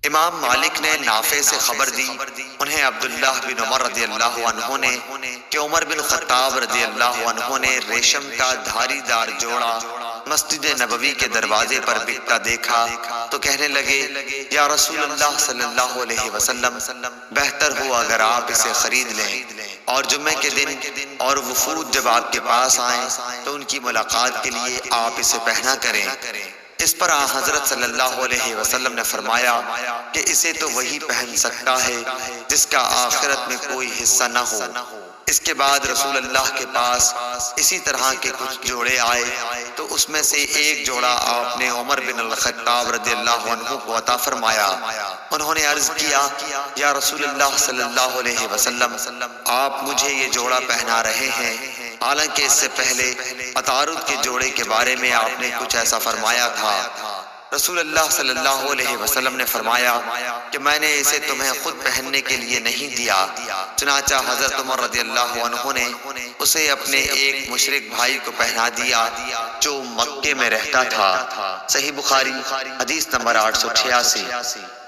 امام مالک نے نافع سے خبر دی، انہیں عبداللہ بن عمر رضی اللہ عنہ نے کہ عمر بن خطاب رضی اللہ عنہ نے ریشم کا دھاری دار جوڑا مسجد نبوی کے دروازے پر بکتا دیکھا تو کہنے لگے، یا رسول اللہ صلی اللہ علیہ وسلم، بہتر ہو اگر آپ اسے خرید لیں اور جمعے کے دن اور وفود جب آپ کے پاس آئیں تو ان کی ملاقات کے لیے آپ اسے پہنا کریں۔ اس پر حضرت صلی اللہ علیہ وسلم نے فرمایا کہ اسے تو وہی پہن سکتا ہے جس کا آخرت میں کوئی حصہ نہ ہو۔ اس کے بعد رسول اللہ کے پاس اسی طرح کے کچھ جوڑے آئے تو اس میں سے ایک جوڑا آپ نے عمر بن الخطاب رضی اللہ عنہ کو عطا فرمایا۔ انہوں نے عرض کیا، یا رسول اللہ صلی اللہ علیہ وسلم، آپ مجھے یہ جوڑا پہنا رہے ہیں، حالانکہ اس سے پہلے عطارد کے جوڑے کے بارے میں آپ نے کچھ ایسا فرمایا تھا۔ رسول اللہ صلی اللہ علیہ وسلم نے فرمایا کہ میں نے اسے تمہیں خود پہننے کے لیے نہیں دیا، چنانچہ حضرت عمر رضی اللہ عنہ نے اسے اپنے ایک مشرک بھائی کو پہنا دیا جو مکے میں رہتا تھا۔ صحیح بخاری حدیث نمبر 886۔